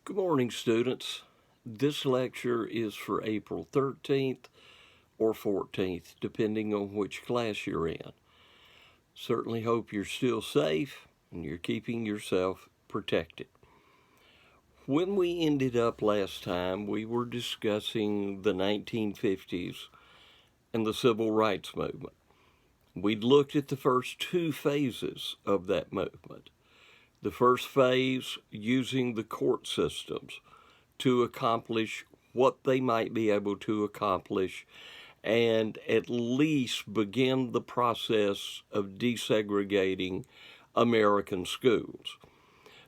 Good morning, students. This lecture is for April 13th or 14th, depending on which class you're in. Certainly hope you're still safe and you're keeping yourself protected. When we ended up last time, we were discussing the 1950s and the Civil Rights Movement. We'd looked at the first two phases of that movement. The first phase, using the court systems to accomplish what they might be able to accomplish and at least begin the process of desegregating American schools.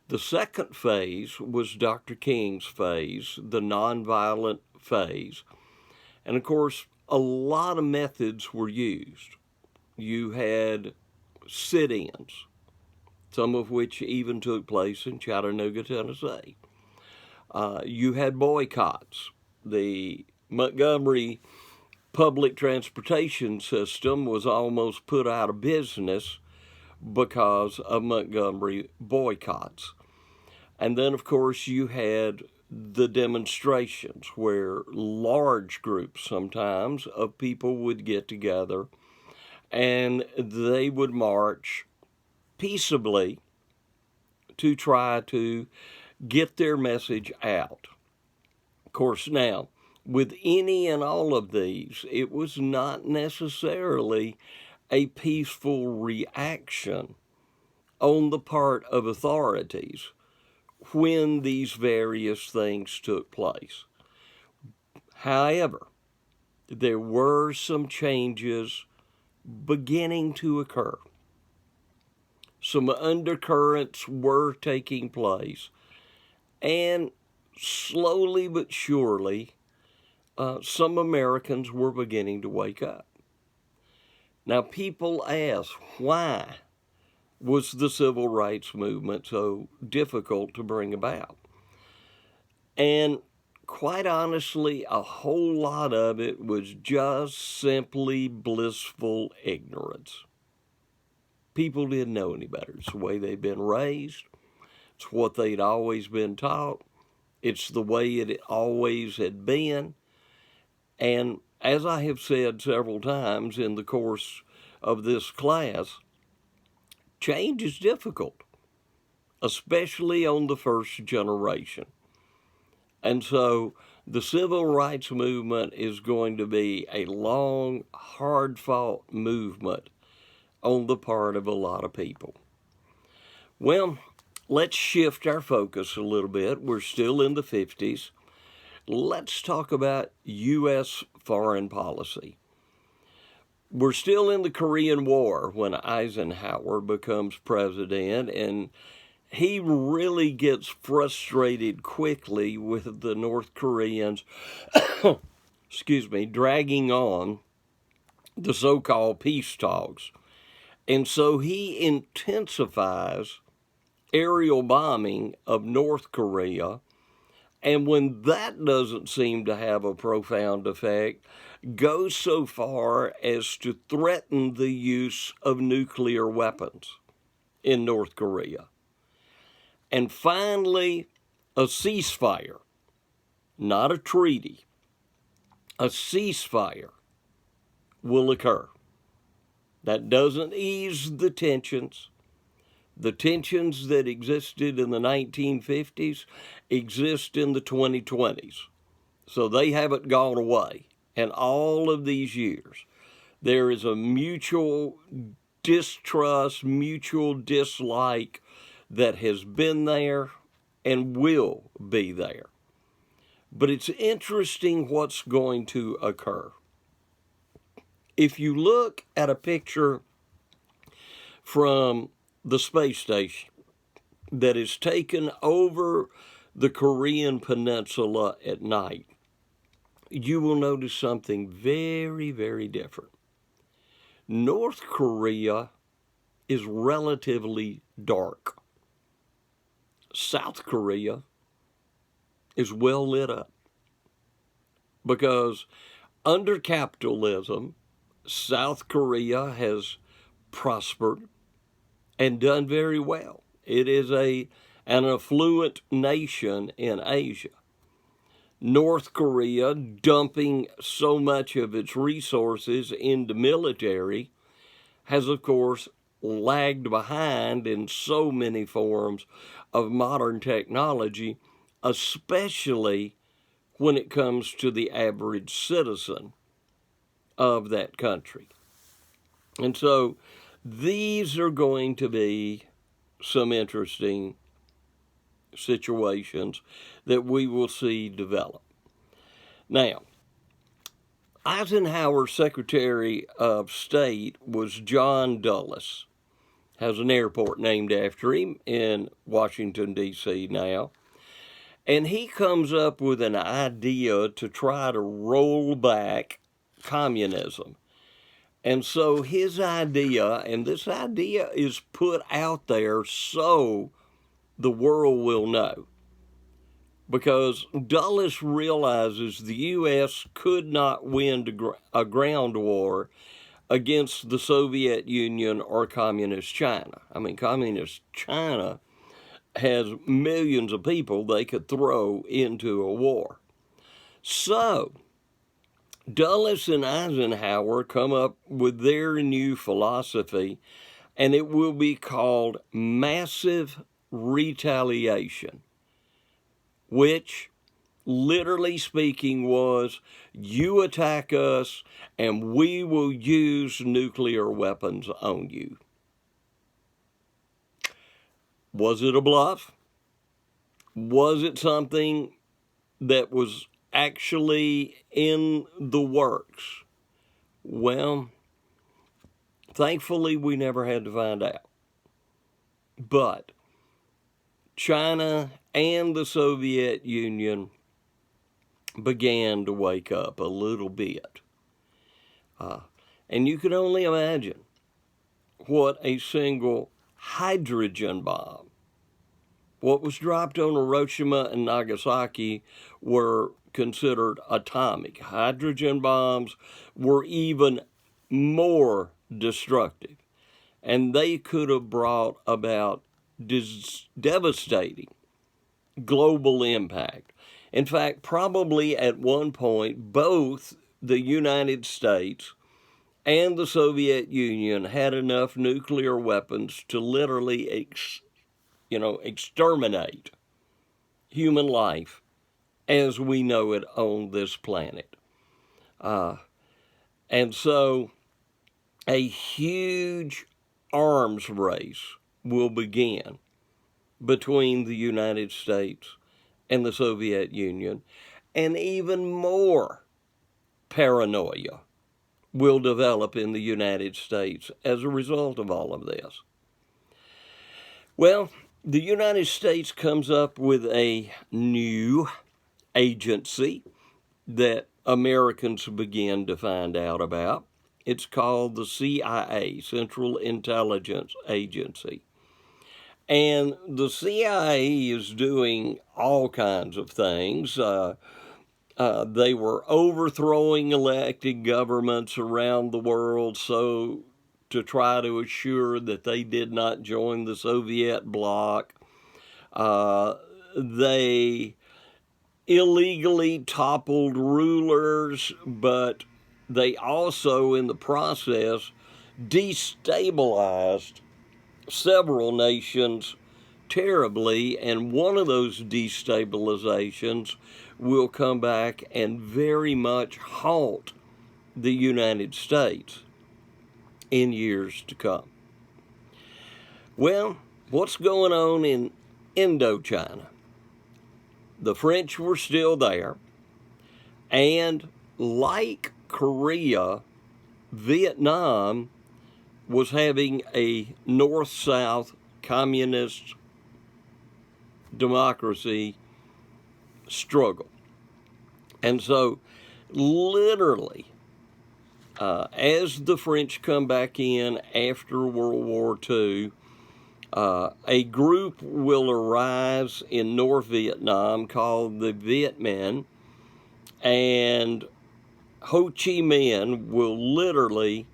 The second phase was Dr. King's phase, the nonviolent phase. And of course, a lot of methods were used. You had sit ins, some of which even took place in Chattanooga, Tennessee. You had boycotts. The Montgomery public transportation system was almost put out of business because of Montgomery boycotts. And then, of course, you had the demonstrations where large groups sometimes of people would get together and they would march peaceably to try to get their message out. Of course, now, with any and all of these, it was not necessarily a peaceful reaction on the part of authorities when these various things took place. However, there were some changes beginning to occur. Some undercurrents were taking place, and slowly but surely, some Americans were beginning to wake up. Now, people ask, why was the civil rights movement so difficult to bring about? And quite honestly, a whole lot of it was just simply blissful ignorance. People didn't know any better. It's the way they'd been raised. It's what they'd always been taught. It's the way it always had been. And as I have said several times in the course of this class, change is difficult, especially on the first generation. And so the civil rights movement is going to be a long, hard-fought movement on the part of a lot of people. Well, let's shift our focus a little bit. We're still in the 50s. Let's talk about U.S. foreign policy. We're still in the Korean War when Eisenhower becomes president, and he really gets frustrated quickly with the North Koreans, dragging on the so-called peace talks. And so he intensifies aerial bombing of North Korea. And when that doesn't seem to have a profound effect, goes so far as to threaten the use of nuclear weapons in North Korea. And finally, a ceasefire, not a treaty, a ceasefire will occur. That doesn't ease the tensions. The tensions that existed in the 1950s exist in the 2020s. So they haven't gone away. And all of these years, there is a mutual distrust, mutual dislike that has been there and will be there. But it's interesting what's going to occur. If you look at a picture from the space station that is taken over the Korean Peninsula at night, you will notice something very, very different. North Korea is relatively dark. South Korea is well lit up because under capitalism, South Korea has prospered and done very well. It is a an affluent nation in Asia. North Korea, dumping so much of its resources into military, has, of course, lagged behind in so many forms of modern technology, especially when it comes to the average citizen of that country. And so these are going to be some interesting situations that we will see develop. Now, Eisenhower's Secretary of State was John Dulles. Has an airport named after him in Washington, D.C. now. And he comes up with an idea to try to roll back communism. And so his idea, and this idea is put out there so the world will know, because Dulles realizes the U.S. could not win a ground war against the Soviet Union or Communist China. I mean, Communist China has millions of people they could throw into a war. So, Dulles and Eisenhower come up with their new philosophy, and it will be called massive retaliation, which, literally speaking, was you attack us and we will use nuclear weapons on you. Was it a bluff? Was it something that was actually in the works? Well, thankfully, we never had to find out. But China and the Soviet Union began to wake up a little bit. And you can only imagine what a single hydrogen bomb, what was dropped on Hiroshima and Nagasaki, were considered atomic. Hydrogen bombs were even more destructive, and they could have brought about devastating global impact. In fact, probably at one point, both the United States and the Soviet Union had enough nuclear weapons to literally exterminate human life as we know it on this planet. And so a huge arms race will begin between the United States and the Soviet Union, and even more paranoia will develop in the United States as a result of all of this. Well, the United States comes up with a new agency that Americans begin to find out about. It's called the CIA, Central Intelligence Agency. And the CIA is doing all kinds of things. They were overthrowing elected governments around the world to try to assure that they did not join the Soviet bloc. They illegally toppled rulers, but they also, in the process, destabilized several nations terribly, and one of those destabilizations will come back and very much haunt the United States in years to come. Well, what's going on in Indochina? The French were still there, and like Korea, Vietnam was having a north-south communist democracy struggle. And so, literally, as the French come back in after World War II, a group will arise in North Vietnam called the Viet Minh, and Ho Chi Minh will literally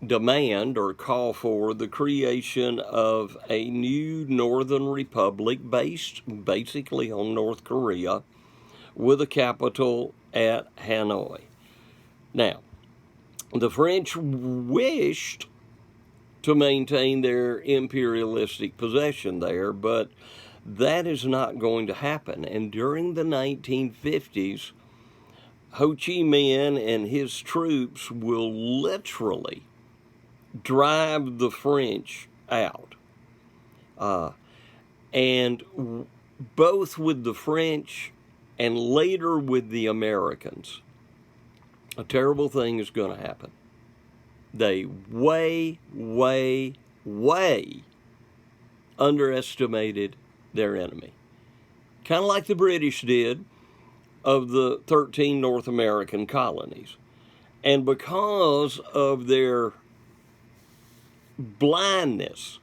demand or call for the creation of a new Northern Republic based basically on North Korea with a capital at Hanoi. Now, the French wished to maintain their imperialistic possession there, but that is not going to happen. And during the 1950s, Ho Chi Minh and his troops will literally drive the French out. And both with the French and later with the Americans, a terrible thing is going to happen. They way underestimated their enemy. Kind of like the British did of the 13 North American colonies. And because of their blindness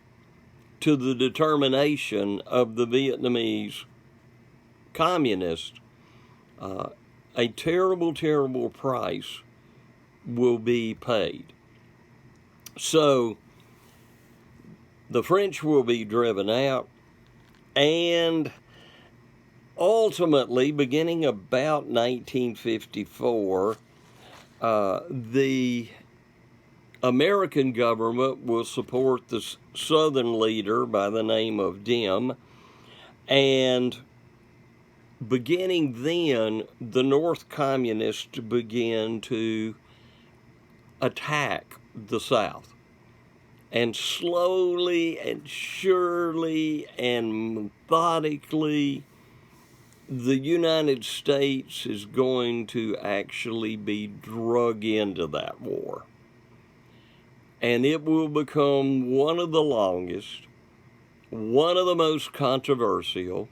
to the determination of the Vietnamese communists, a terrible, terrible price will be paid. So the French will be driven out, and ultimately, beginning about 1954, the American government will support the Southern leader by the name of Diem, and beginning then, the North Communists begin to attack the South. And slowly and surely and methodically, the United States is going to actually be drug into that war. And it will become one of the longest, one of the most controversial,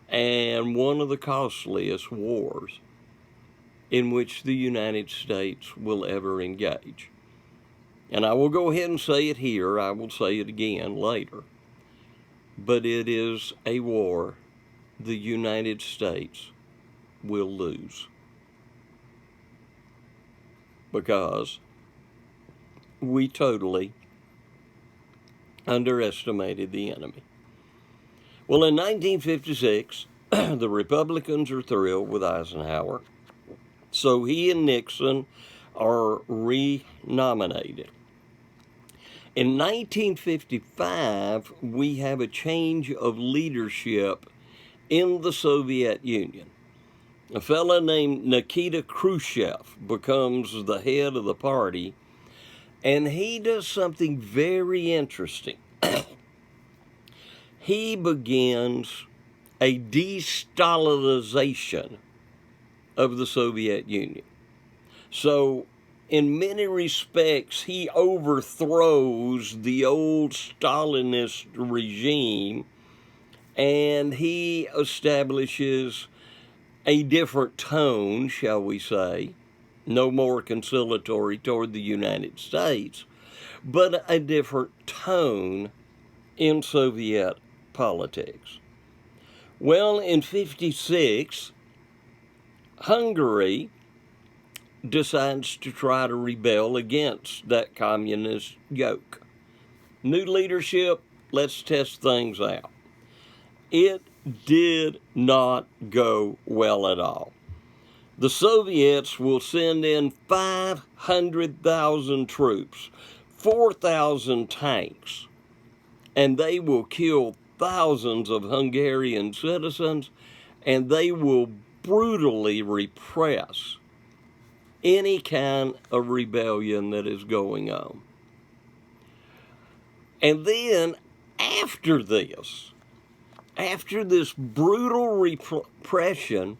and one of the costliest wars in which the United States will ever engage. And I will go ahead and say it here, I will say it again later, but it is a war the United States will lose, because we totally underestimated the enemy. Well, in 1956, the Republicans are thrilled with Eisenhower, so he and Nixon are renominated. In 1955, we have a change of leadership in the Soviet Union. A fellow named Nikita Khrushchev becomes the head of the party, and he does something very interesting. He begins a de-Stalinization of the Soviet Union. So, in many respects, he overthrows the old Stalinist regime, and he establishes a different tone, shall we say, no more conciliatory toward the United States, but a different tone in Soviet politics. Well, in 1956, Hungary decides to try to rebel against that communist yoke. New leadership, let's test things out. It did not go well at all. The Soviets will send in 500,000 troops, 4,000 tanks, and they will kill thousands of Hungarian citizens, and they will brutally repress any kind of rebellion that is going on. And then after this brutal repression,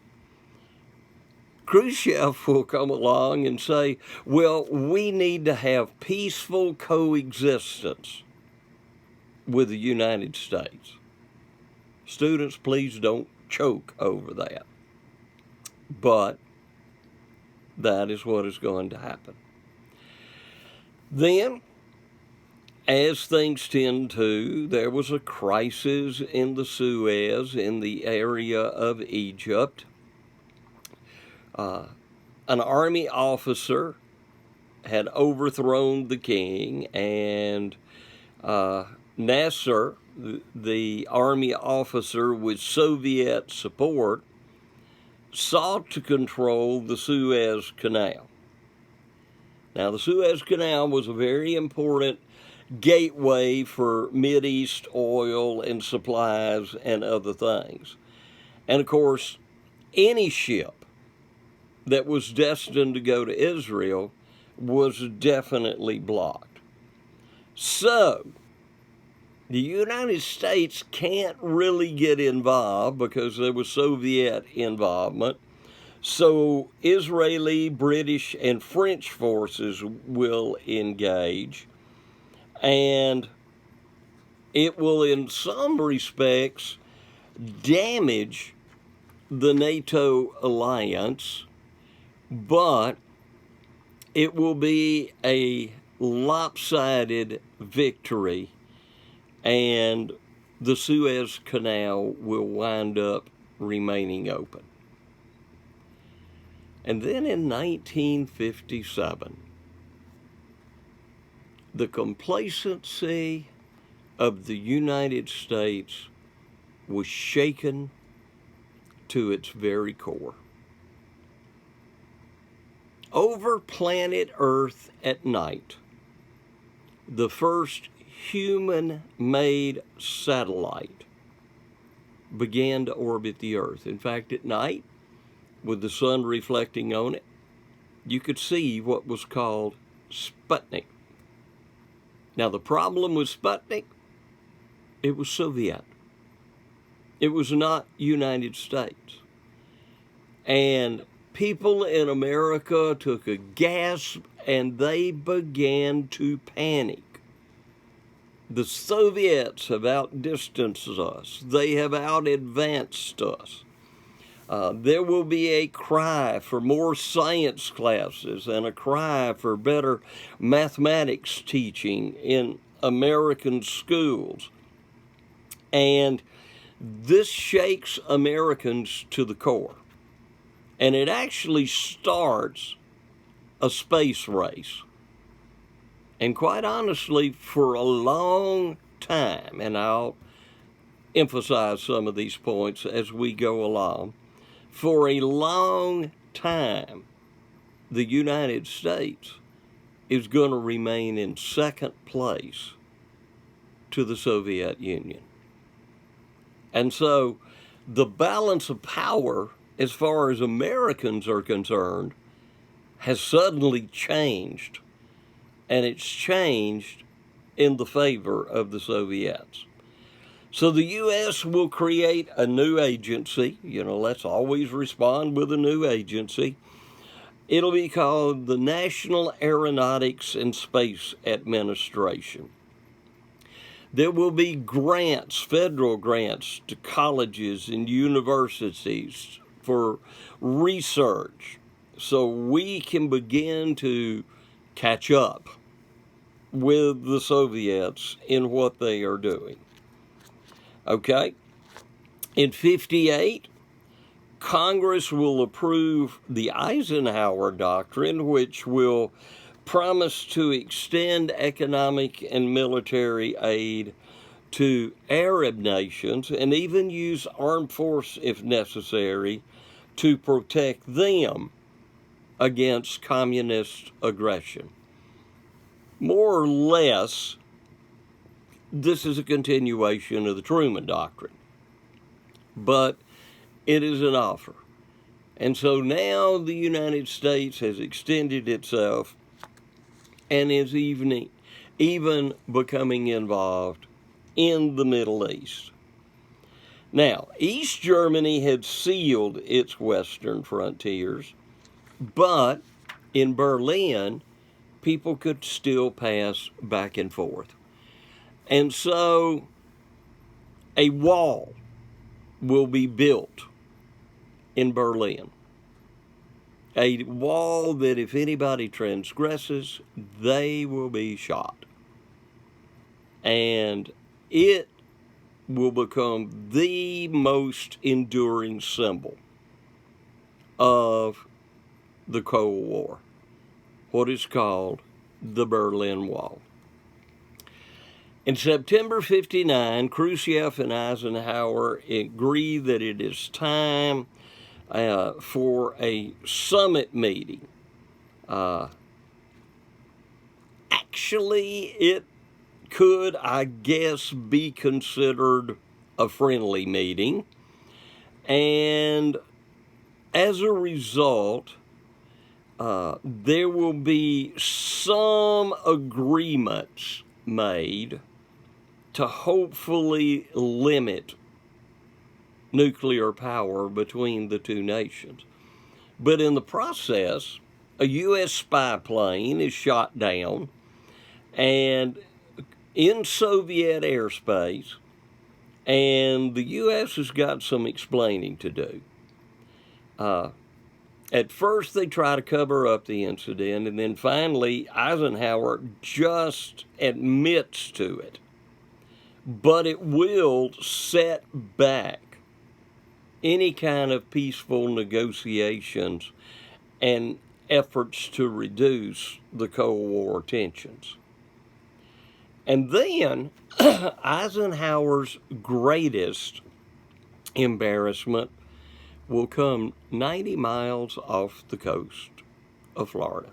Khrushchev will come along and say, well, we need to have peaceful coexistence with the United States. Students, please don't choke over that. But that is what is going to happen. Then, as things tend to, there was a crisis in the Suez, in the area of Egypt. An army officer had overthrown the king, and Nasser, the army officer with Soviet support, sought to control the Suez Canal. Now, the Suez Canal was a very important gateway for Mideast oil and supplies and other things. And of course, any ship that was destined to go to Israel was definitely blocked. So, the United States can't really get involved because there was Soviet involvement. So Israeli, British, and French forces will engage, and it will, in some respects, damage the NATO alliance, but it will be a lopsided victory, and the Suez Canal will wind up remaining open. And then in 1957, the complacency of the United States was shaken to its very core. Over planet Earth at night, the first human-made satellite began to orbit the Earth. In fact, at night, with the sun reflecting on it, you could see what was called Sputnik. Now, the problem with Sputnik, it was Soviet. It was not United States. And people in America took a gasp and they began to panic. The Soviets have outdistanced us. They have outadvanced us. There will be a cry for more science classes and a cry for better mathematics teaching in American schools. And this shakes Americans to the core. And it actually starts a space race. And quite honestly, for a long time, and I'll emphasize some of these points as we go along, for a long time, the United States is going to remain in second place to the Soviet Union. And so the balance of power, as far as Americans are concerned, has suddenly changed. And it's changed in the favor of the Soviets. So the U.S. will create a new agency. Let's always respond with a new agency. It'll be called the National Aeronautics and Space Administration. There will be grants, federal grants, to colleges and universities for research so we can begin to catch up with the Soviets in what they are doing. Okay? In 1958, Congress will approve the Eisenhower Doctrine, which will promise to extend economic and military aid to Arab nations and even use armed force, if necessary, to protect them against communist aggression. More or less, this is a continuation of the Truman Doctrine, but it is an offer. And so now the United States has extended itself and is even becoming involved in the Middle East. Now, East Germany had sealed its western frontiers, but in Berlin, people could still pass back and forth. And so a wall will be built in Berlin. A wall that if anybody transgresses, they will be shot. And it will become the most enduring symbol of the Cold War. what is called the Berlin Wall. In September 59, Khrushchev and Eisenhower agree that it is time for a summit meeting. Actually, it could, I guess, be considered a friendly meeting. And as a result, there will be some agreements made to hopefully limit nuclear power between the two nations. But in the process, a U.S. spy plane is shot down, and in Soviet airspace, and the U.S. has got some explaining to do. At first, they try to cover up the incident, and then finally, Eisenhower just admits to it. But it will set back any kind of peaceful negotiations and efforts to reduce the Cold War tensions. And then Eisenhower's greatest embarrassment will come 90 miles off the coast of Florida,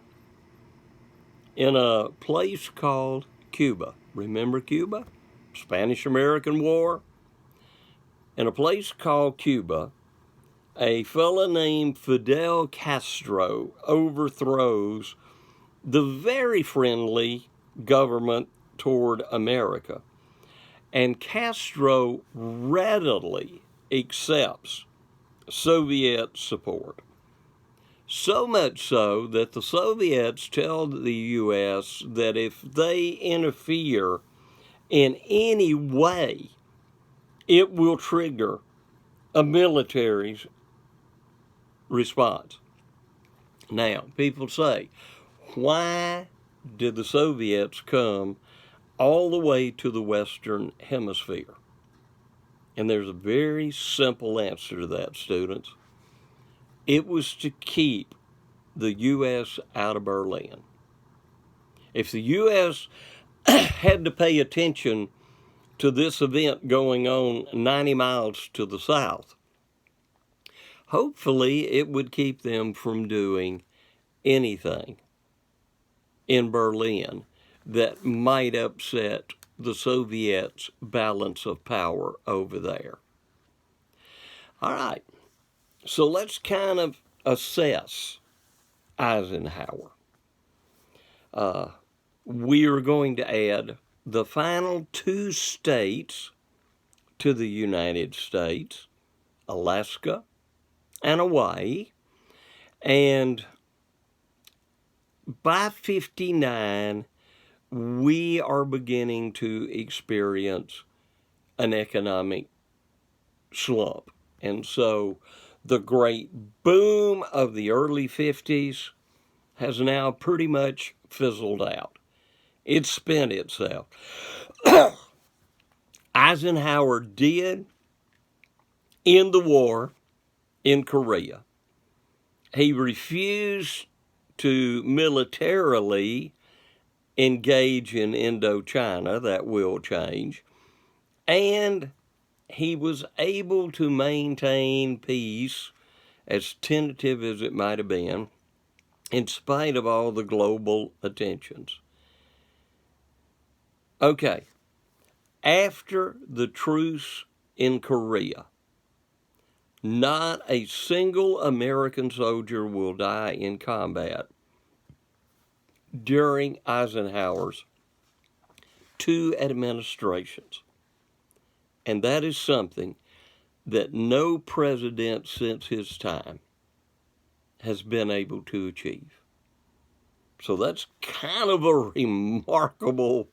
in a place called Cuba. Remember Cuba? Spanish-American War? In a place called Cuba, a fella named Fidel Castro overthrows the very friendly government toward America. And Castro readily accepts Soviet support. So much so that the Soviets tell the U.S. that if they interfere in any way, it will trigger a military response. Now, people say, why did the Soviets come all the way to the Western Hemisphere? And there's a very simple answer to that, students. It was to keep the U.S. out of Berlin. If the U.S. had to pay attention to this event going on 90 miles to the south, hopefully it would keep them from doing anything in Berlin that might upset the Soviets' balance of power over there. All right, so let's kind of assess Eisenhower. We are going to add the final two states to the United States, Alaska and Hawaii, and by 59, we are beginning to experience an economic slump. And so the great boom of the early 50s has now pretty much fizzled out. It's spent itself. Eisenhower did end the war in Korea. He refused to militarily engage in Indochina. That will change. And he was able to maintain peace, as tentative as it might have been, in spite of all the global attentions. Okay, after the truce in Korea, not a single American soldier will die in combat during Eisenhower's two administrations. And that is something that no president since his time has been able to achieve. So that's kind of a remarkable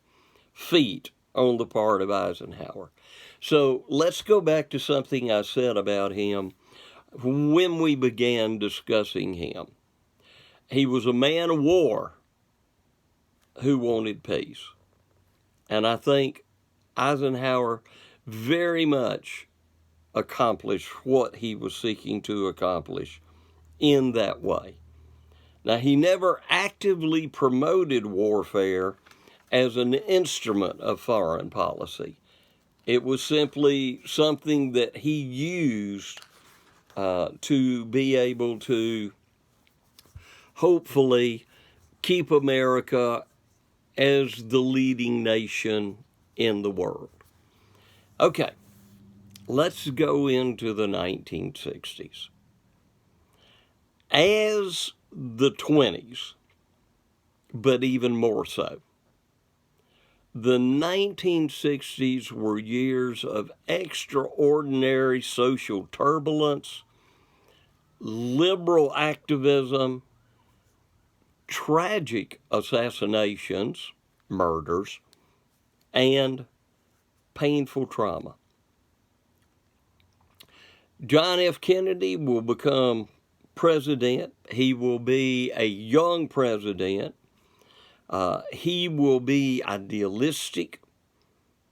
feat on the part of Eisenhower. So let's go back to something I said about him when we began discussing him. He was a man of war who wanted peace. And I think Eisenhower very much accomplished what he was seeking to accomplish in that way. Now, he never actively promoted warfare as an instrument of foreign policy. It was simply something that he used to be able to hopefully keep America as the leading nation in the world. Okay, let's go into the 1960s. As the 20s, but even more so, the 1960s were years of extraordinary social turbulence, liberal activism, tragic assassinations, murders, and painful trauma. John F. Kennedy will become president. He will be a young president. He will be idealistic.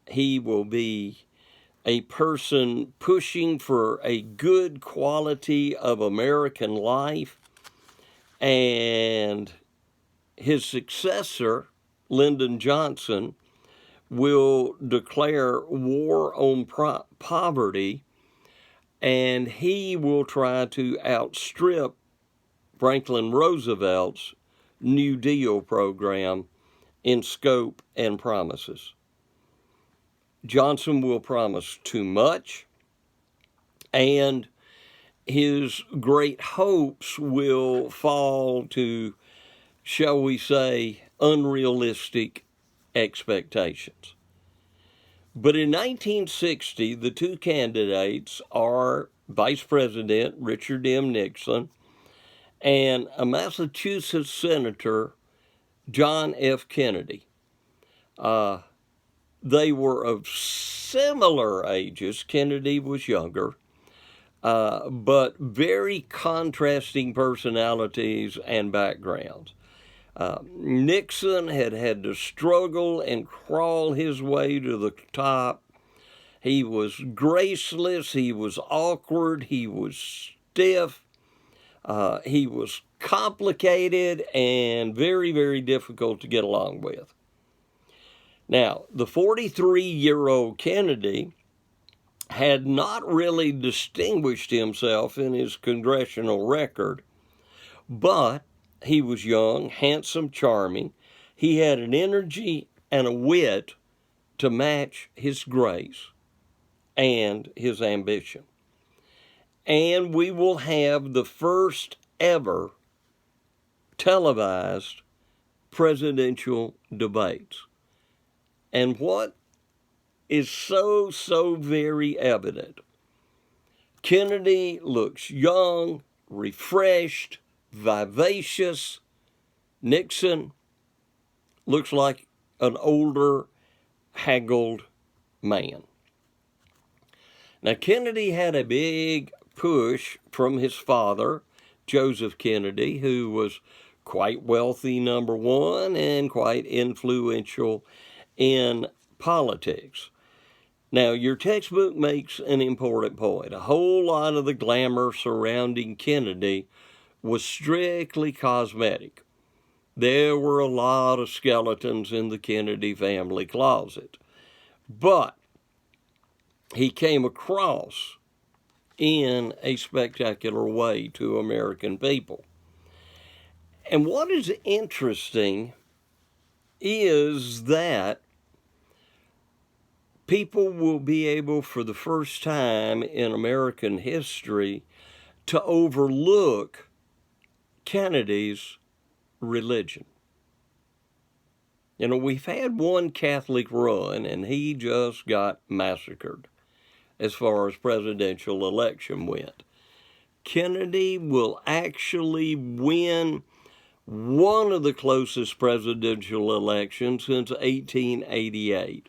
He will be a person pushing for a good quality of American life. And his successor, Lyndon Johnson, will declare war on poverty, and he will try to outstrip Franklin Roosevelt's New Deal program in scope and promises. Johnson will promise too much, and his great hopes will fall to, shall we say, unrealistic expectations. But in 1960, the two candidates are Vice President Richard M. Nixon and a Massachusetts Senator, John F. Kennedy. They were of similar ages. Kennedy was younger, but very contrasting personalities and backgrounds. Nixon had had to struggle and crawl his way to the top. He was graceless, he was awkward, he was stiff, he was complicated and very, very difficult to get along with. Now, the 43-year-old Kennedy had not really distinguished himself in his congressional record, but he was young, handsome, charming. He had an energy and a wit to match his grace and his ambition. And we will have the first ever televised presidential debates. And what is so very evident, Kennedy looks young, refreshed, vivacious. Nixon looks like an older, haggled man. Now, Kennedy had a big push from his father, Joseph Kennedy, who was quite wealthy, number one, and quite influential in politics. Now, your textbook makes an important point. A whole lot of the glamour surrounding Kennedy was strictly cosmetic. There were a lot of skeletons in the Kennedy family closet. But he came across in a spectacular way to American people. And what is interesting is that people will be able, for the first time in American history, to overlook Kennedy's religion. You know, we've had one Catholic run, and he just got massacred as far as presidential election went. Kennedy will actually win one of the closest presidential elections since 1888.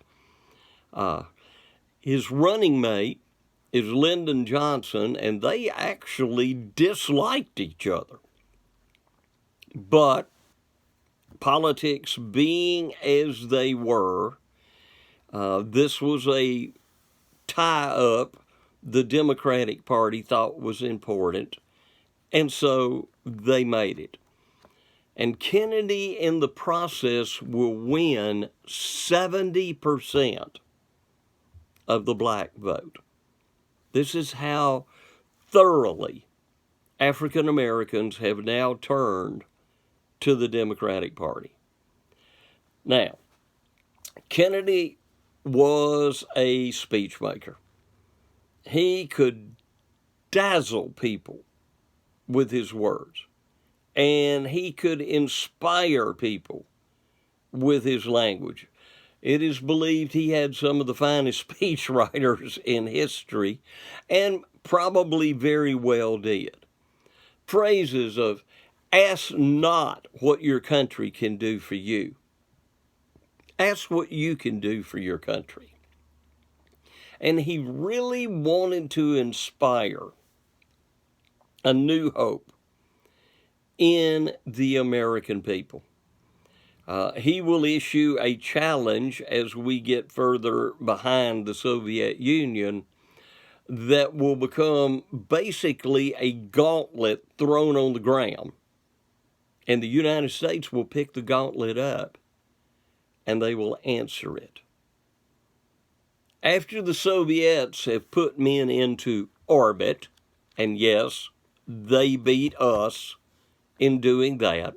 His running mate is Lyndon Johnson, and they actually disliked each other. But politics being as they were, this was a tie-up the Democratic Party thought was important, and so they made it. And Kennedy, in the process, will win 70% of the black vote. This is how thoroughly African Americans have now turned to the Democratic Party. Now, Kennedy was a speechmaker. He could dazzle people with his words, and he could inspire people with his language. It is believed he had some of the finest speech writers in history, and probably very well did. Phrases of, "Ask not what your country can do for you. Ask what you can do for your country." And he really wanted to inspire a new hope in the American people. He will issue a challenge as we get further behind the Soviet Union that will become basically a gauntlet thrown on the ground. And the United States will pick the gauntlet up and they will answer it. After the Soviets have put men into orbit, and yes, they beat us in doing that,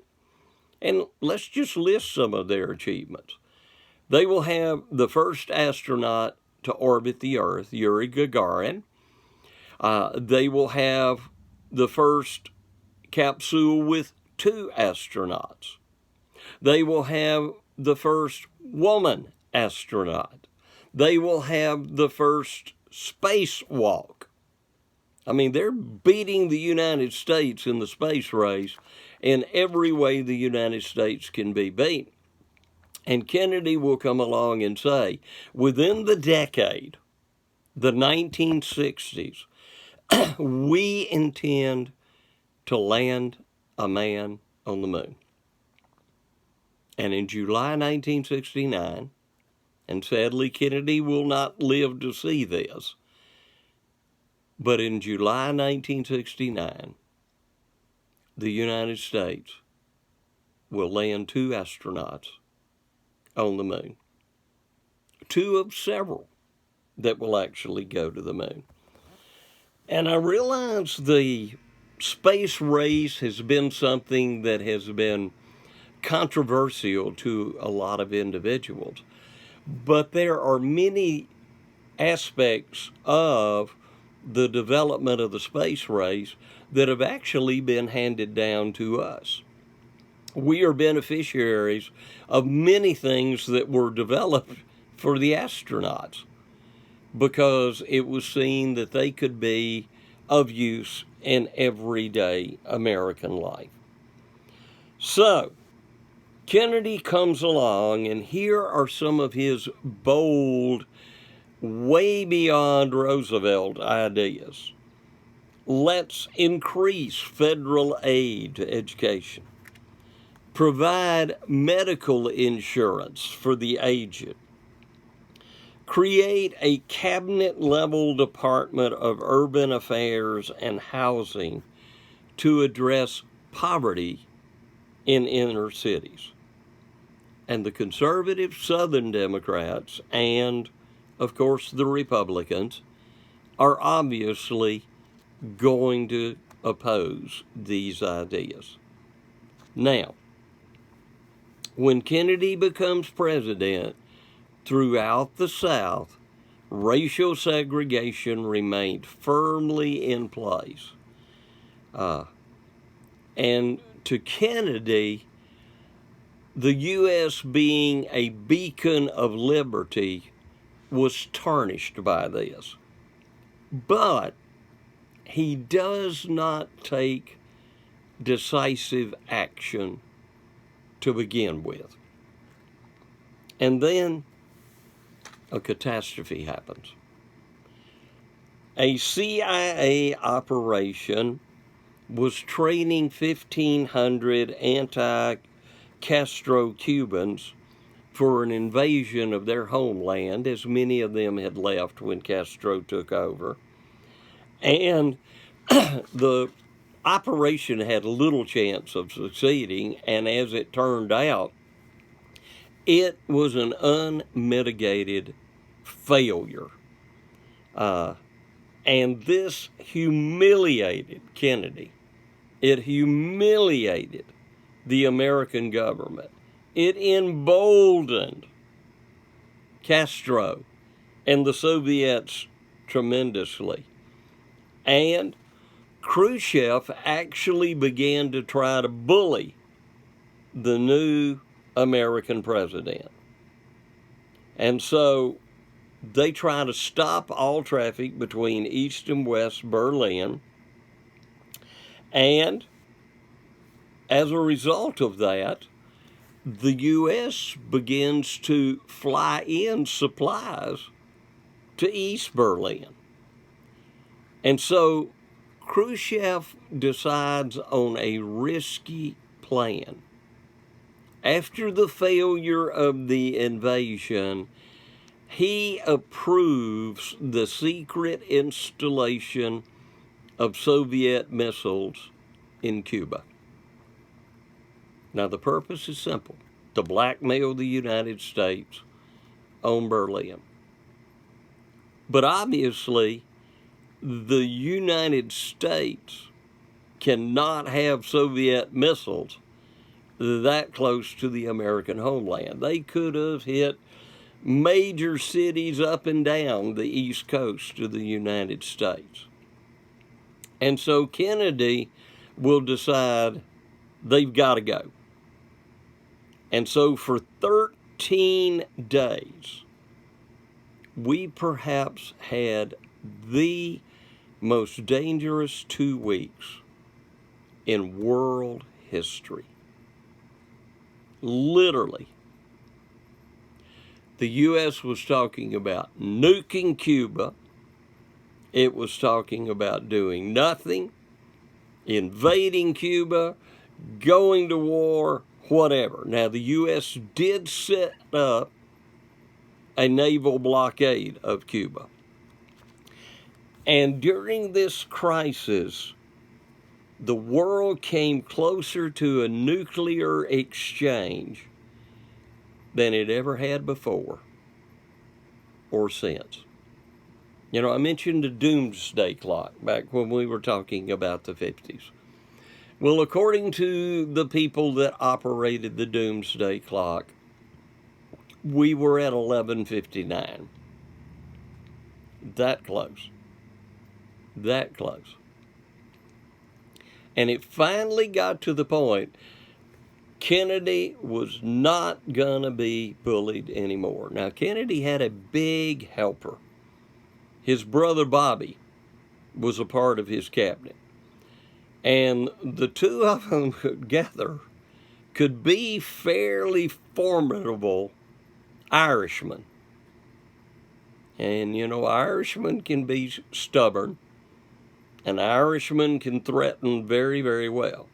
and let's just list some of their achievements. They will have the first astronaut to orbit the Earth, Yuri Gagarin. They will have the first capsule with 2 astronauts. They will have the first woman astronaut. They will have the first spacewalk. I mean, they're beating the United States in the space race in every way the United States can be beat. And Kennedy will come along and say, within the decade, the 1960s, we intend to land a man on the moon. And in July 1969, and sadly Kennedy will not live to see this, but in July 1969, the United States will land 2 astronauts on the moon. 2 of several that will actually go to the moon. And I realize the space race has been something that has been controversial to a lot of individuals, but there are many aspects of the development of the space race that have actually been handed down to us. We are beneficiaries of many things that were developed for the astronauts because it was seen that they could be of use in everyday American life. So, Kennedy comes along, and here are some of his bold, way beyond Roosevelt ideas. Let's increase federal aid to education. Provide medical insurance for the aged. Create a cabinet-level Department of Urban Affairs and Housing to address poverty in inner cities. And the conservative Southern Democrats and, of course, the Republicans are obviously going to oppose these ideas. Now, when Kennedy becomes president, throughout the South, racial segregation remained firmly in place. And to Kennedy, the U.S. being a beacon of liberty was tarnished by this. But he does not take decisive action to begin with. And then a catastrophe happens. A CIA operation was training 1,500 anti-Castro Cubans for an invasion of their homeland, as many of them had left when Castro took over. And the operation had little chance of succeeding, and as it turned out, it was an unmitigated failure. And this humiliated Kennedy. It humiliated the American government. It emboldened Castro and the Soviets tremendously. And Khrushchev actually began to try to bully the new American president. And so they try to stop all traffic between East and West Berlin. And as a result of that, the U.S. begins to fly in supplies to East Berlin. And so Khrushchev decides on a risky plan. After the failure of the invasion, he approves the secret installation of Soviet missiles in Cuba. Now, the purpose is simple: to blackmail the United States on Berlin. But obviously, the United States cannot have Soviet missiles that close to the American homeland. They could have hit major cities up and down the East Coast of the United States. And so Kennedy will decide they've got to go. And so for 13 days, we perhaps had the most dangerous 2 weeks in world history. Literally. The U.S. was talking about nuking Cuba. It was talking about doing nothing, invading Cuba, going to war, whatever. Now, the U.S. did set up a naval blockade of Cuba. And during this crisis, the world came closer to a nuclear exchange than it ever had before or since. You know, I mentioned the doomsday clock back when we were talking about the 50s. Well, according to the people that operated the doomsday clock, we were at 11:59. That close. That close. And it finally got to the point Kennedy was not going to be bullied anymore. Now, Kennedy had a big helper. His brother Bobby was a part of his cabinet. And the two of them together could be fairly formidable Irishmen. And, you know, Irishmen can be stubborn. An Irishman can threaten very, very well.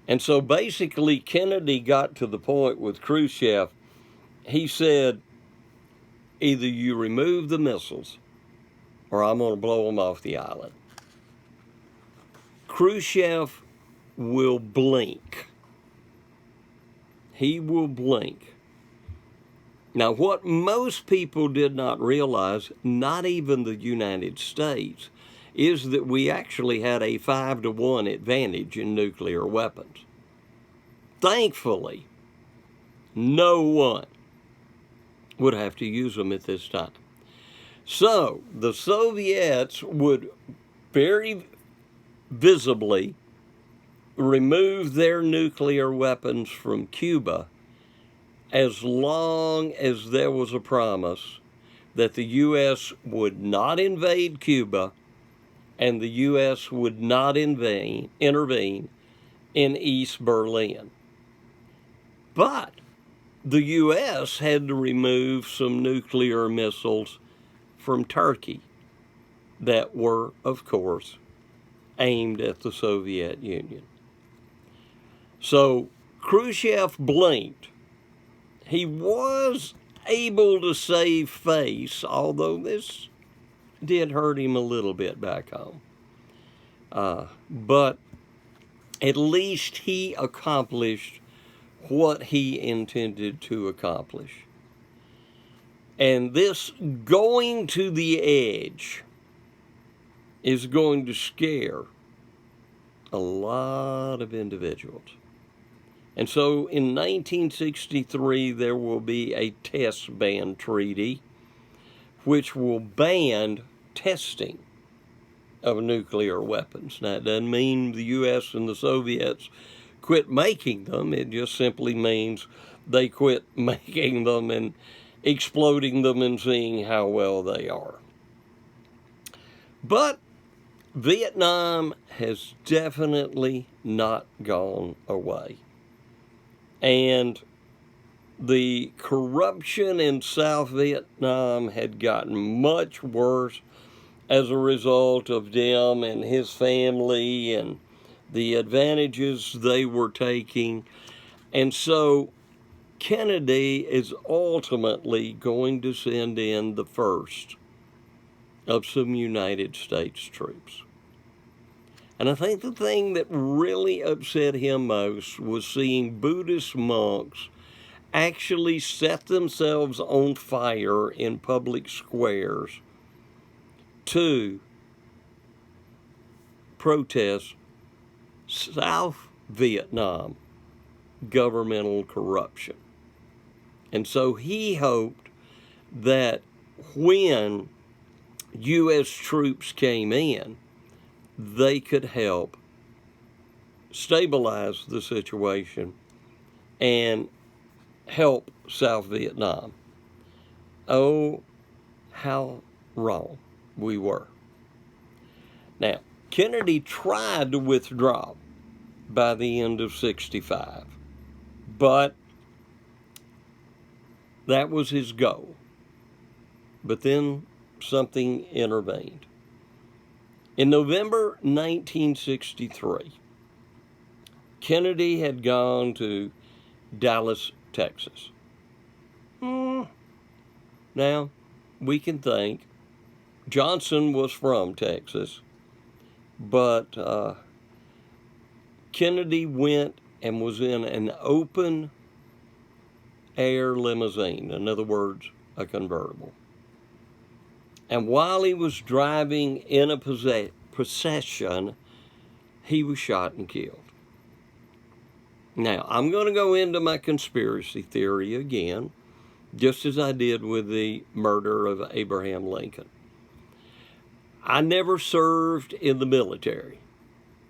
And so basically Kennedy got to the point with Khrushchev, he said, either you remove the missiles or I'm going to blow them off the island. Khrushchev will blink. He will blink. Now, what most people did not realize, not even the United States, is that we actually had a 5-to-1 advantage in nuclear weapons. Thankfully, no one would have to use them at this time. So, the Soviets would very visibly remove their nuclear weapons from Cuba as long as there was a promise that the U.S. would not invade Cuba and the U.S. would not intervene in East Berlin. But the U.S. had to remove some nuclear missiles from Turkey that were, of course, aimed at the Soviet Union. So Khrushchev blinked. He was able to save face, although this did hurt him a little bit back home. But at least he accomplished what he intended to accomplish. And this going to the edge is going to scare a lot of individuals. And so in 1963, there will be a test ban treaty which will ban testing of nuclear weapons. Now, it doesn't mean the U.S. and the Soviets quit making them. It just simply means they quit making them and exploding them and seeing how well they are. But Vietnam has definitely not gone away. And the corruption in South Vietnam had gotten much worse as a result of Diem and his family and the advantages they were taking. And so Kennedy is ultimately going to send in the first of some United States troops. And I think the thing that really upset him most was seeing Buddhist monks actually set themselves on fire in public squares to protest South Vietnam governmental corruption. And so he hoped that when U.S. troops came in, they could help stabilize the situation and help South Vietnam. Oh, how wrong we were. Now, Kennedy tried to withdraw by the end of '65, but that was his goal. But then something intervened. In November 1963, Kennedy had gone to Dallas, Texas. Now, we can think Johnson was from Texas, but Kennedy went and was in an open air limousine, in other words, a convertible. And while he was driving in a procession, he was shot and killed. Now, I'm going to go into my conspiracy theory again, just as I did with the murder of Abraham Lincoln. I never served in the military,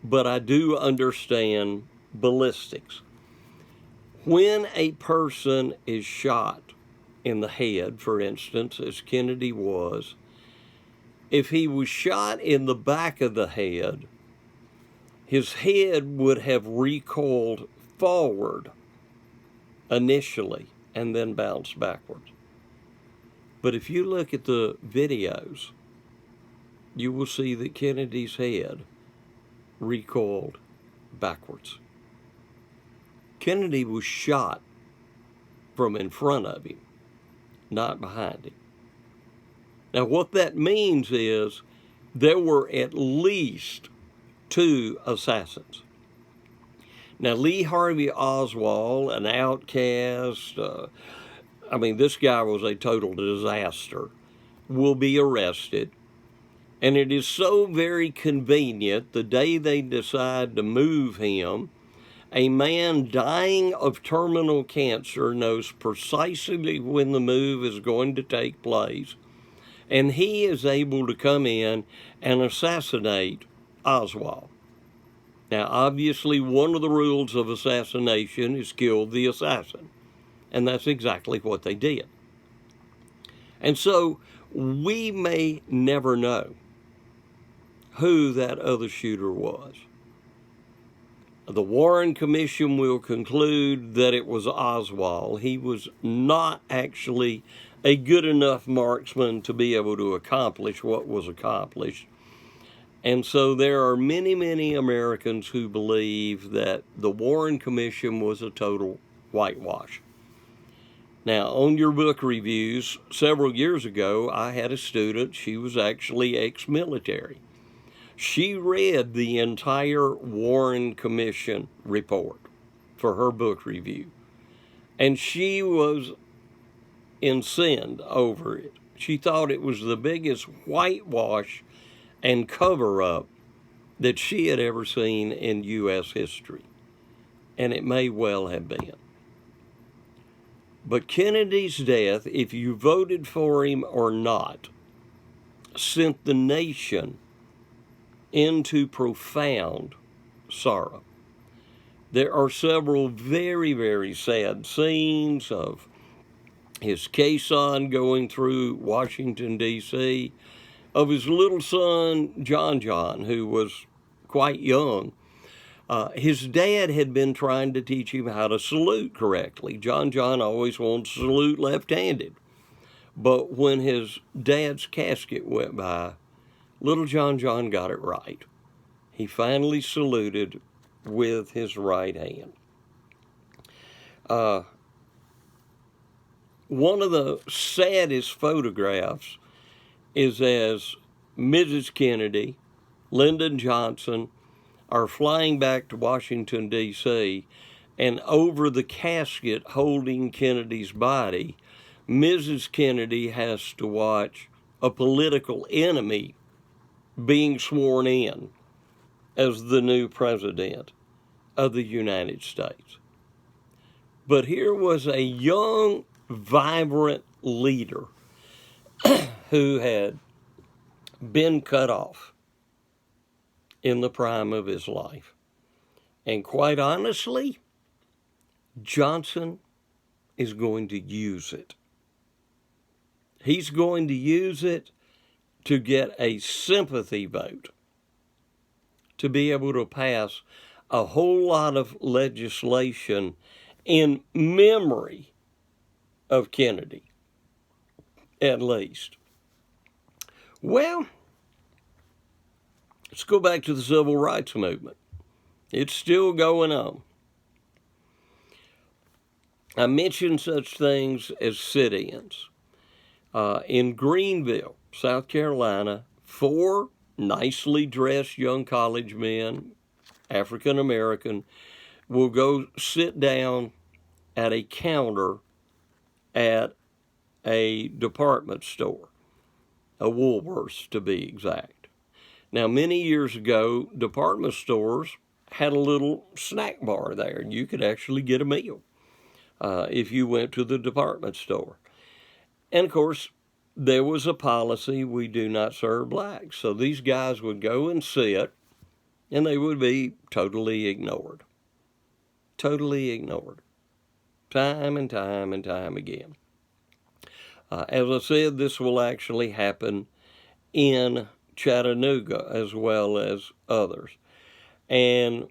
but I do understand ballistics. When a person is shot in the head, for instance, as Kennedy was, if he was shot in the back of the head, his head would have recoiled forward initially and then bounced backwards. But if you look at the videos, you will see that Kennedy's head recoiled backwards. Kennedy was shot from in front of him, not behind him. Now, what that means is there were at least 2 assassins. Now, Lee Harvey Oswald, an outcast, this guy was a total disaster, will be arrested. And it is so very convenient, the day they decide to move him, a man dying of terminal cancer knows precisely when the move is going to take place, and he is able to come in and assassinate Oswald. Now, obviously, one of the rules of assassination is kill the assassin, and that's exactly what they did. And so we may never know who that other shooter was. The Warren Commission will conclude that it was Oswald. He was not actually a good enough marksman to be able to accomplish what was accomplished. And so there are many, many Americans who believe that the Warren Commission was a total whitewash. Now, on your book reviews, several years ago, I had a student. She was actually ex-military. She read the entire Warren Commission report for her book review, and she was incensed over it. She thought it was the biggest whitewash and cover-up that she had ever seen in U.S. history, and it may well have been. But Kennedy's death, if you voted for him or not, sent the nation into profound sorrow. There are several very, very sad scenes of his caisson going through Washington, D.C., of his little son, John, who was quite young. His dad had been trying to teach him how to salute correctly. John always wanted to salute left-handed. But when his dad's casket went by, little John got it right. He finally saluted with his right hand. One of the saddest photographs is as Mrs. Kennedy, Lyndon Johnson, are flying back to Washington, D.C., and over the casket holding Kennedy's body, Mrs. Kennedy has to watch a political enemy being sworn in as the new president of the United States. But here was a young, vibrant leader who had been cut off in the prime of his life. And quite honestly, Johnson is going to use it. He's going to use it to get a sympathy vote, to be able to pass a whole lot of legislation in memory of Kennedy, at least. Well, let's go back to the Civil Rights Movement. It's still going on. I mentioned such things as sit-ins. In Greenville, South Carolina, 4 nicely dressed young college men, African American, will go sit down at a counter at a department store, a Woolworths to be exact. Now, many years ago, department stores had a little snack bar there, and you could actually get a meal if you went to the department store. And, of course, there was a policy, we do not serve blacks. So these guys would go and sit, and they would be totally ignored. Totally ignored. Time and time and time again. As I said, this will actually happen in Chattanooga as well as others. And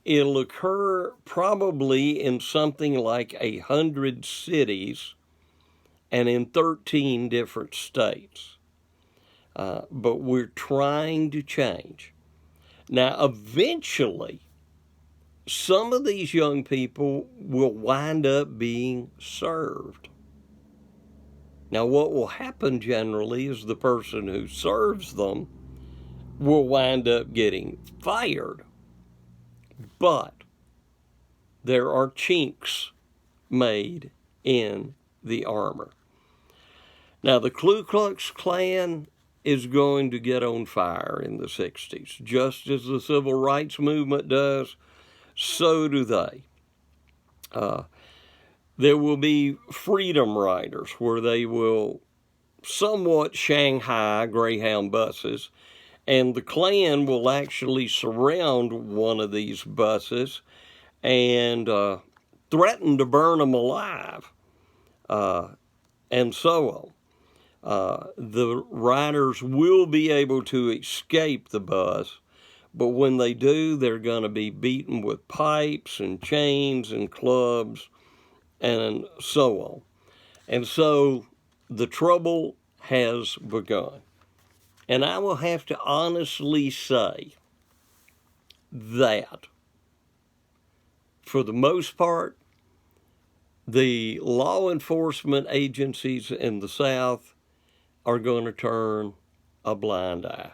it'll occur probably in something like 100 cities and in 13 different states. But we're trying to change. Now, eventually, some of these young people will wind up being served. Now, what will happen generally is the person who serves them will wind up getting fired. But there are chinks made in the armor. Now, the Ku Klux Klan is going to get on fire in the 60s. Just as the Civil Rights Movement does, so do they. There will be freedom riders where they will somewhat Shanghai Greyhound buses, and the Klan will actually surround one of these buses and threaten to burn them alive, and so on. The riders will be able to escape the bus, but when they do, they're going to be beaten with pipes and chains and clubs and so on. And so the trouble has begun. And I will have to honestly say that, for the most part, the law enforcement agencies in the South are going to turn a blind eye.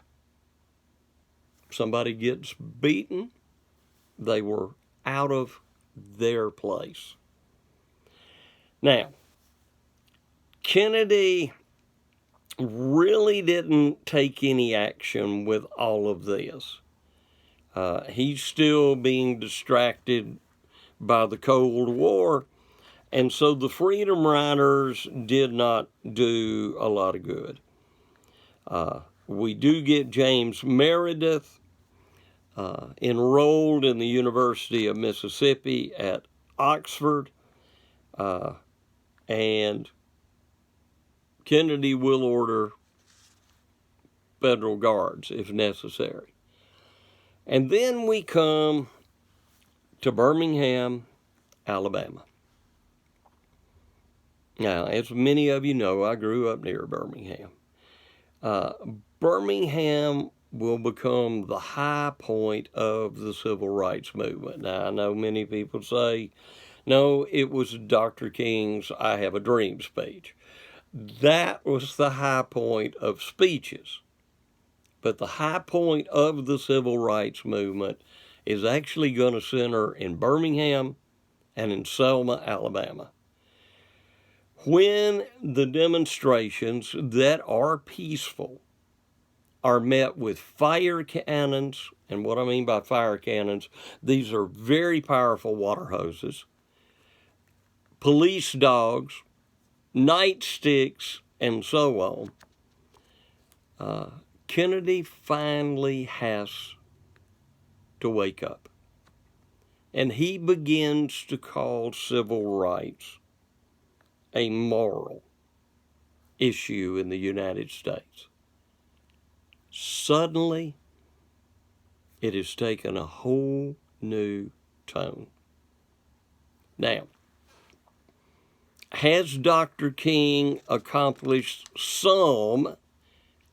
somebody gets beaten, they were out of their place. Now, Kennedy really didn't take any action with all of this. He's still being distracted by the Cold War, and so the Freedom Riders did not do a lot of good. We do get James Meredith enrolled in the University of Mississippi at Oxford, and Kennedy will order federal guards if necessary. And then we come to Birmingham, Alabama. Now, as many of you know, I grew up near Birmingham. Birmingham will become the high point of the civil rights movement. Now, I know many people say, no, it was Dr. King's I Have a Dream speech. That was the high point of speeches. But the high point of the civil rights movement is actually going to center in Birmingham and in Selma, Alabama. When the demonstrations that are peaceful are met with fire cannons, and what I mean by fire cannons, these are very powerful water hoses, police dogs, nightsticks, and so on, Kennedy finally has to wake up. And he begins to call civil rights a moral issue in the United States. Suddenly, it has taken a whole new tone. Now, has Dr. King accomplished some,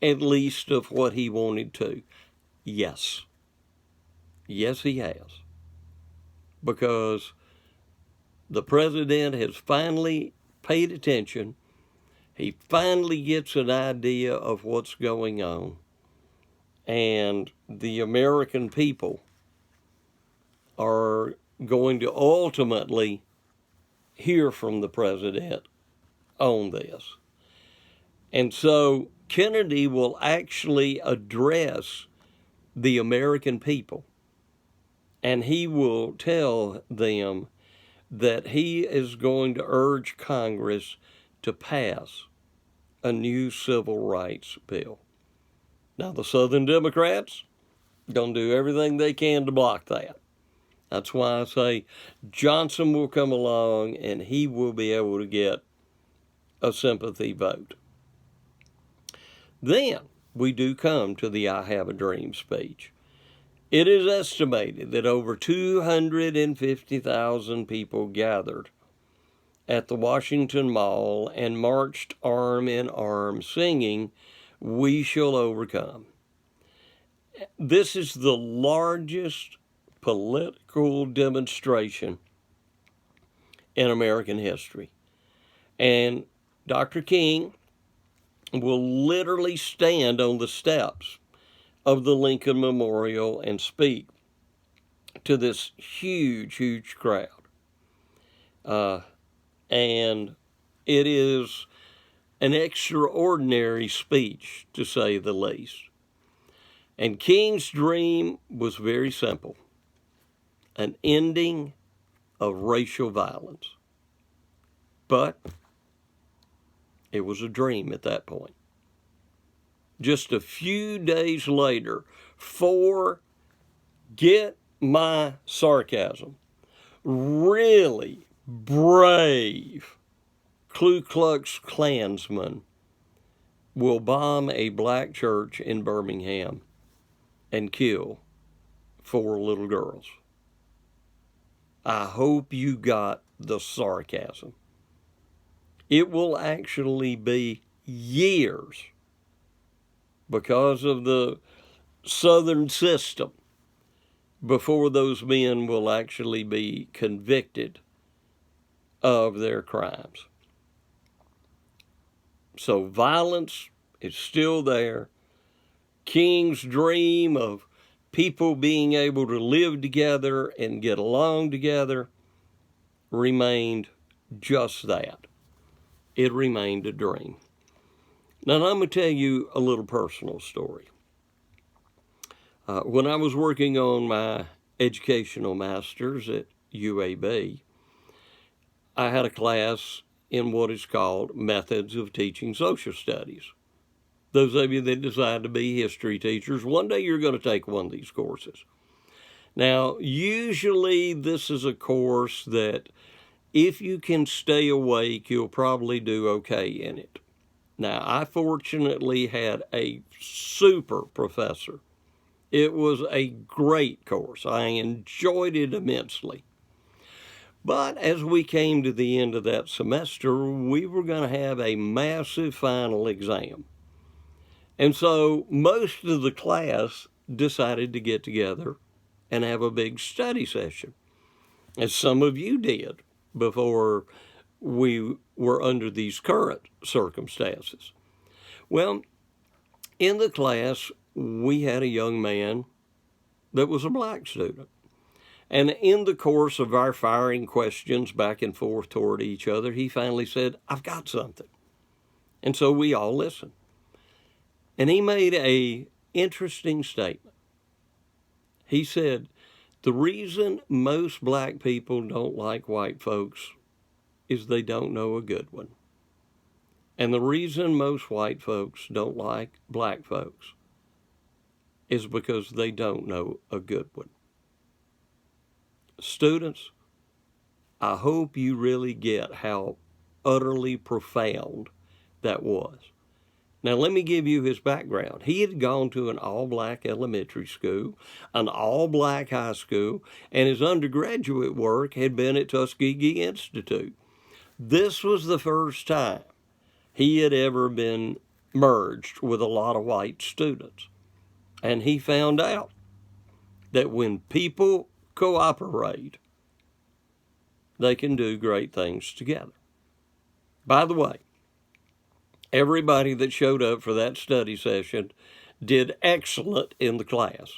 at least, of what he wanted to? Yes. Yes, he has. Because the president has finally paid attention. He finally gets an idea of what's going on. And the American people are going to ultimately hear from the president on this. And so Kennedy will actually address the American people, and he will tell them that he is going to urge Congress to pass a new civil rights bill. Now, the Southern Democrats are going to do everything they can to block that. That's why I say Johnson will come along and he will be able to get a sympathy vote. Then we do come to the I Have a Dream speech. It is estimated that over 250,000 people gathered at the Washington Mall and marched arm in arm singing, "We Shall Overcome." This is the largest political demonstration in American history. And Dr. King will literally stand on the steps of the Lincoln Memorial and speak to this huge, huge crowd. And it is an extraordinary speech, to say the least. And King's dream was very simple: an ending of racial violence. But it was a dream at that point. Just a few days later, four, get my sarcasm, really brave Ku Klux Klansmen will bomb a black church in Birmingham and kill 4 little girls. I hope you got the sarcasm. It will actually be years, because of the Southern system, before those men will actually be convicted of their crimes. So violence is still there. King's dream of people being able to live together and get along together remained just that. It remained a dream. Now, I'm going to tell you a little personal story. When I was working on my educational master's at UAB, I had a class in what is called Methods of Teaching Social Studies. Those of you that decide to be history teachers, one day you're going to take one of these courses. Now, usually this is a course that if you can stay awake, you'll probably do okay in it. Now, I fortunately had a super professor. It was a great course. I enjoyed it immensely. But as we came to the end of that semester, we were going to have a massive final exam. And so most of the class decided to get together and have a big study session, as some of you did before we were under these current circumstances. Well, in the class, we had a young man that was a black student. And in the course of our firing questions back and forth toward each other, he finally said, "I've got something." And so we all listened. And he made an interesting statement. He said, "The reason most black people don't like white folks is they don't know a good one. And the reason most white folks don't like black folks is because they don't know a good one." Students, I hope you really get how utterly profound that was. Now, let me give you his background. He had gone to an all-black elementary school, an all-black high school, and his undergraduate work had been at Tuskegee Institute. This was the first time he had ever been merged with a lot of white students. And he found out that when people cooperate, they can do great things together. By the way, everybody that showed up for that study session did excellent in the class.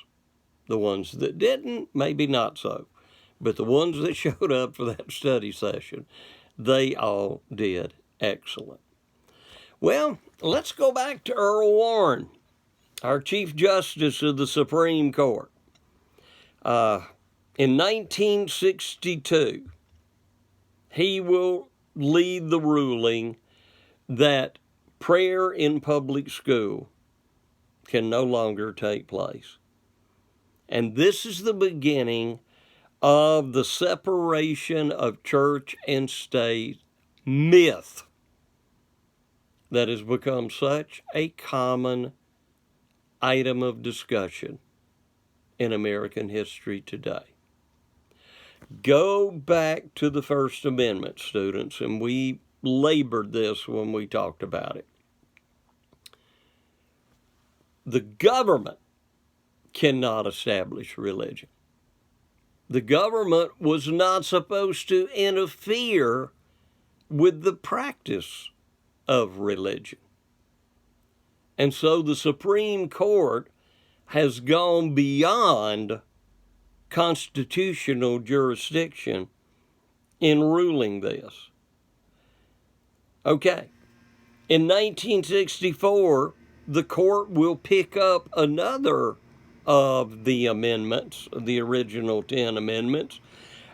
The ones that didn't, maybe not so. But the ones that showed up for that study session, they all did excellent. Well, let's go back to Earl Warren, our Chief Justice of the Supreme Court. In 1962, he will lead the ruling that prayer in public school can no longer take place. And this is the beginning of the separation of church and state myth that has become such a common item of discussion in American history today. Go back to the First Amendment, students, and we labored this when we talked about it. The government cannot establish religion. The government was not supposed to interfere with the practice of religion. And so the Supreme Court has gone beyond constitutional jurisdiction in ruling this. Okay, in 1964, the court will pick up another of the amendments, the original 10 amendments,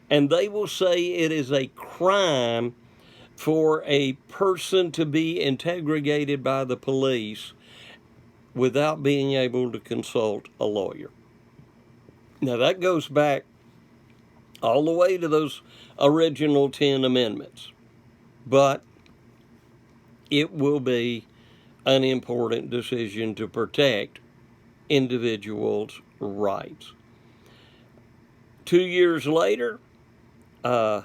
and they will say it is a crime for a person to be interrogated by the police without being able to consult a lawyer. Now, that goes back all the way to those original 10 amendments, but it will be an important decision to protect individuals' rights. 2 years later, the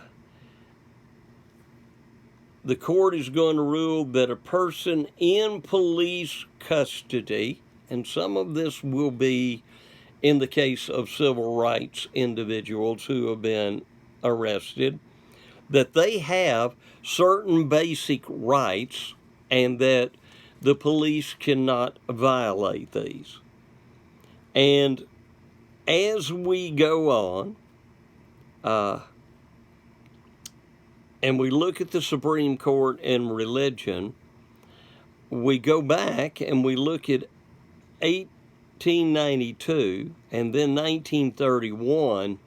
court is going to rule that a person in police custody, and some of this will be in the case of civil rights individuals who have been arrested, that they have certain basic rights and that the police cannot violate these. And as we go on, and we look at the Supreme Court and religion, we go back and we look at 1892 and then 1931,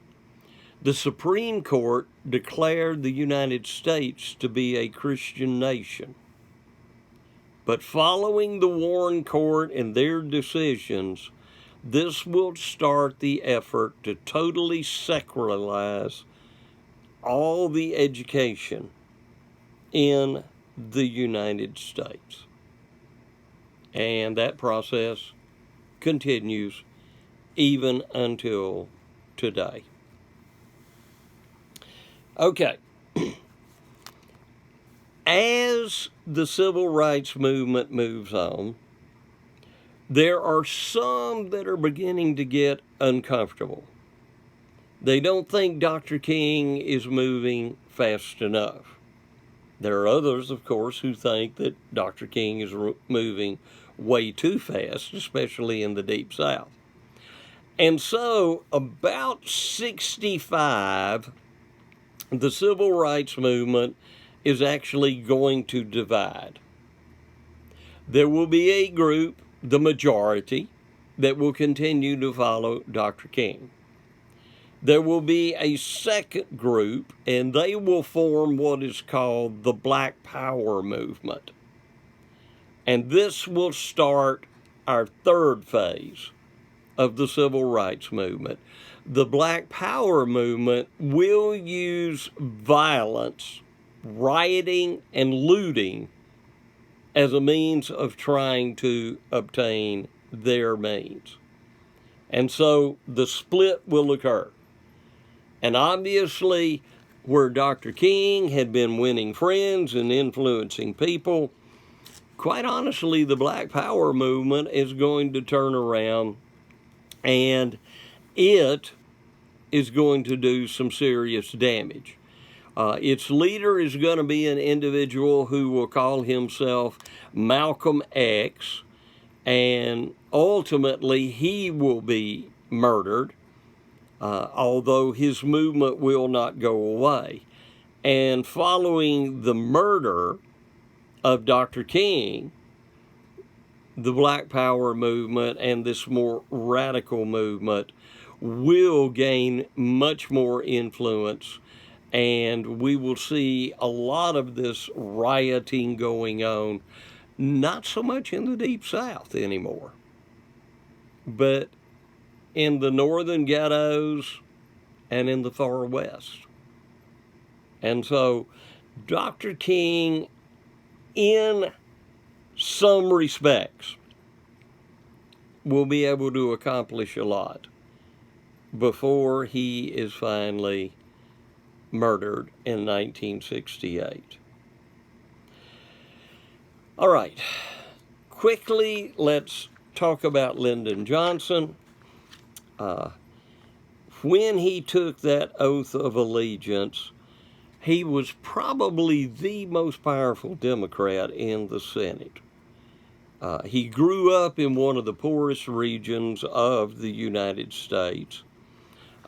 the Supreme Court declared the United States to be a Christian nation. But following the Warren Court and their decisions, this will start the effort to totally secularize all the education in the United States. And that process continues even until today. Okay. As the civil rights movement moves on, there are some that are beginning to get uncomfortable. They don't think Dr. King is moving fast enough. There are others, of course, who think that Dr. King is moving way too fast, especially in the Deep South. And so, about 65, the civil rights movement is actually going to divide. There will be a group, the majority, that will continue to follow Dr. King. There will be a second group, and they will form what is called the Black Power movement. And this will start our third phase of the civil rights movement. The Black Power movement will use violence, rioting, and looting as a means of trying to obtain their means. And so the split will occur. And obviously, where Dr. King had been winning friends and influencing people, quite honestly, the Black Power movement is going to turn around, and it is going to do some serious damage. Its leader is going to be an individual who will call himself Malcolm X, and ultimately he will be murdered, although his movement will not go away. And following the murder of Dr. King, the Black Power movement and this more radical movement will gain much more influence, and we will see a lot of this rioting going on, not so much in the Deep South anymore, but in the northern ghettos and in the far west. And so Dr. King, in some respects, will be able to accomplish a lot before he is finally murdered in 1968. All right, quickly, let's talk about Lyndon Johnson. When he took that oath of allegiance, he was probably the most powerful Democrat in the Senate. He grew up in one of the poorest regions of the United States.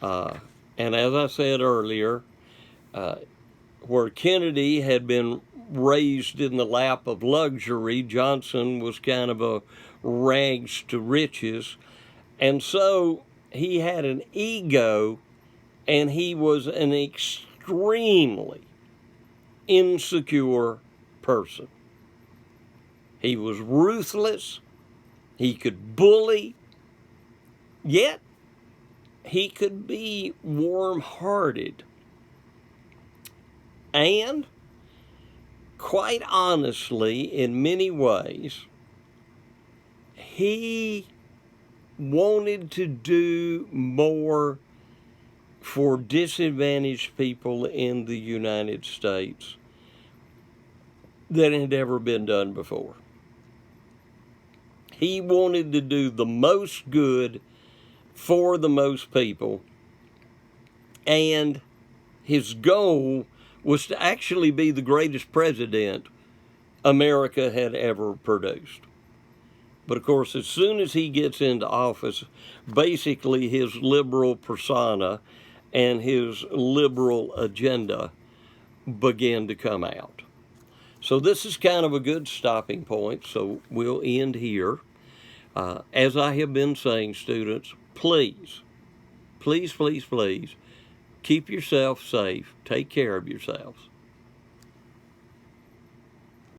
And as I said earlier, where Kennedy had been raised in the lap of luxury, Johnson was kind of a rags to riches. And so he had an ego, and he was an extremely insecure person. He was ruthless. He could bully, yet he could be warm-hearted. And quite honestly, in many ways, he wanted to do more for disadvantaged people in the United States than had ever been done before. He wanted to do the most good for the most people, and his goal was to actually be the greatest president America had ever produced. But of course, as soon as he gets into office, basically his liberal persona and his liberal agenda began to come out. So this is kind of a good stopping point, so we'll end here. As I have been saying, students, please, please, please, please, keep yourself safe. Take care of yourselves.